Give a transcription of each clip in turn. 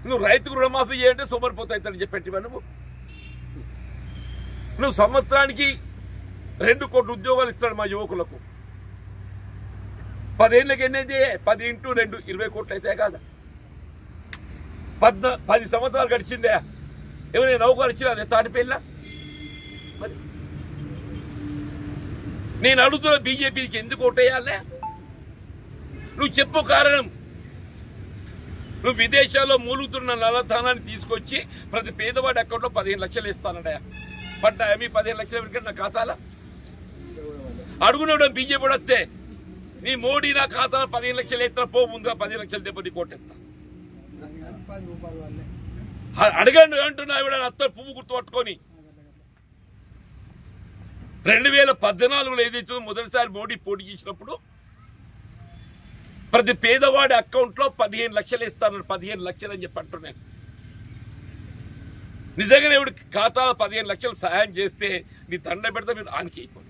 నువ్వు రైతుకు రుణమాఫీ చేయంటే సోమరిపోతాయితని చెప్పేటివా నువ్వు సంవత్సరానికి 2 కోట్ల ఉద్యోగాలు ఇస్తాడు మా యువకులకు. 10 ఏళ్ళకి ఎన్ని అయితే 10 × 2 20 కోట్లు అయితే కాదా? 10 సంవత్సరాలు గడిచిందే ఏమైనా నౌకలు ఇచ్చినా అదే తాటిపేళ్ళ. మరి నేను అడుగుతున్న బీజేపీకి ఎందుకు ఓటేయాలే? నువ్వు చెప్పు కారణం. నువ్వు విదేశాల్లో మూలుగుతున్న నల్లధనాన్ని తీసుకొచ్చి ప్రతి పేదవాడి అకౌంట్లో 15 లక్షలు ఇస్తానడా? పడ్డాయా మీ 15 లక్షల వరకు నా ఖాతాలో? అడుగునవడం బీజేపీ వస్తే నీ మోడీ నా ఖాతాలో 15 లక్షలు ఎత్తున పో, ముందుగా 15 లక్షలు దెబ్బ నీ కోటెత్తా అడగండి అంటున్నా. ఇవిడ అత్త పువ్వు గుర్తు పట్టుకొని 2014లో ఏదైతే మొదటిసారి మోడీ పోటీ చేసినప్పుడు ప్రతి పేదవాడి అకౌంట్లో 15 లక్షలు ఇస్తాను. 15 లక్షలు అని చెప్పి అంటున్నాను. నిజంగానే ఇవిడ ఖాతాలో 15 లక్షలు సహాయం చేస్తే నీ దండ పెడితే మీరు ఆనికి అయిపోతుంది.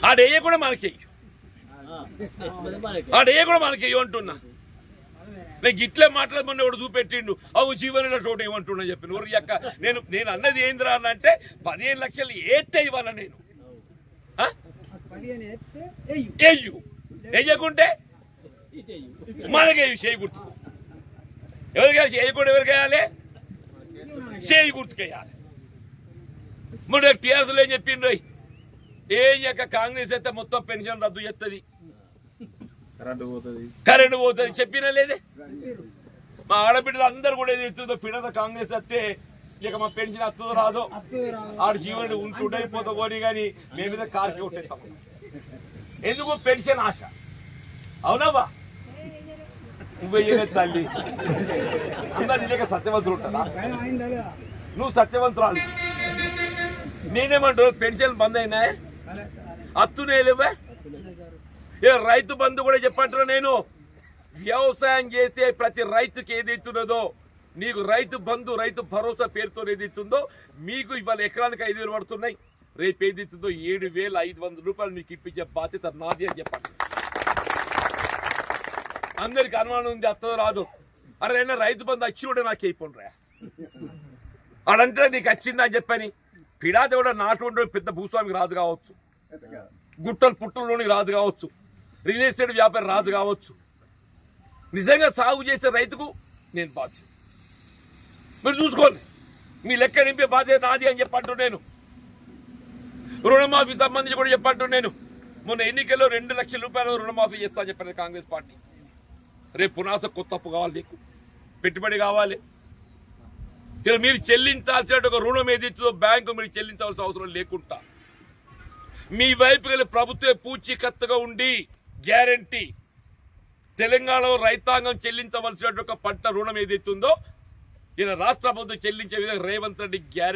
ఆడేయ కూడా మనకేయు, ఆడేయ కూడా మనకేయు అంటున్నా. నేను ఇట్లే మాట్లాడమని ఎవడు చూపెట్టిండు. అవు జీవన తోట ఏమంటున్నా చెప్పి ఊరి యొక్క నేను అన్నది ఏంద్రా అని అంటే 15 లక్షలు ఏస్తే ఇవ్వాల నేను వేయు, వేయకుంటే మనకేయు చేయి గుర్తుకు. ఎవరికైనా చేయకుండా ఎవరికేయాలి? చేయి గుర్తుకేయాలి. మరి టీఆర్ఎస్లో ఏం చెప్పిండ్రు? ఏం చెక్క కాంగ్రెస్ అయితే మొత్తం పెన్షన్ రద్దు చేస్తుంది, కరెంటు పోతుంది చెప్పినా లేదే. మా ఆడబిడ్డలు అందరు కూడా ఏదైతుందో పిడత కాంగ్రెస్ వస్తే ఇక మా పెన్షన్ వస్తుందో రాదో ఆడు జీవనుడు ఉంటుండే పోతా పోనీ కానీ మేము మీద కార్కి కొట్టేస్తాం. ఎందుకు? పెన్షన్ ఆశ. అవునవ్వా? నువ్వు తల్లి అందరు నీ దగ్గర సత్యవంతులు ఉంటుందా? నువ్వు సత్యవంతురాలు. నేనేమంటారు? పెన్షన్ బంద్ అయినాయి, అత్తునే లేవే. రైతు బంధు కూడా చెప్పంటారు. నేను వ్యవసాయం చేసే ప్రతి రైతుకి ఏదైతున్నదో నీకు రైతు బంధు రైతు భరోసా పేరుతో ఏదైతుందో మీకు ఇవాళ ఎకరానికి 5,000 పడుతున్నాయి. రేపు ఏదైతుందో 7,500 రూపాయలు మీకు ఇప్పించే బాధ్యత నాది అని చెప్పండి. అందరికి అనుమానం ఉంది అత్తదో రాదు. అరే అయినా రైతు బంధు వచ్చినోడే నాకు అయిపోండిరా అడంటే నీకు వచ్చిందని చెప్పని. పిడాత కూడా నాటు పెద్ద భూస్వామికి రాదు కావచ్చు, గుట్టలు పుట్టల్లోనికి రాదు కావచ్చు, రియల్ ఎస్టేట్ వ్యాపారి రాదు కావచ్చు. నిజంగా సాగు చేసే రైతుకు నేను బాధ్యత. మీరు చూసుకోండి, మీ లెక్క నింపే బాధ్యత నాది అని చెప్పంటూ నేను. రుణమాఫీ సంబంధించి కూడా చెప్పంటూ నేను. మొన్న ఎన్నికల్లో 2 లక్షల రూపాయలు రుణమాఫీ చేస్తా అని చెప్పారు కాంగ్రెస్ పార్టీ. రేపు పునాస కొత్త అప్పు కావాలి, నీకు పెట్టుబడి కావాలి. ఇలా మీరు చెల్లించాల్సిన ఒక రుణం ఏదైతుందో బ్యాంకు మీరు చెల్లించాల్సిన అవసరం లేకుండా మీ వైపు వెళ్ళి ప్రభుత్వే పూచీకత్తుగా ఉండి గ్యారంటీ తెలంగాణలో రైతాంగం చెల్లించవలసిన ఒక పంట రుణం ఏదైతుందో ఇలా రాష్ట్ర ప్రభుత్వం చెల్లించే విధంగా రేవంత్ రెడ్డి గ్యారెంటీ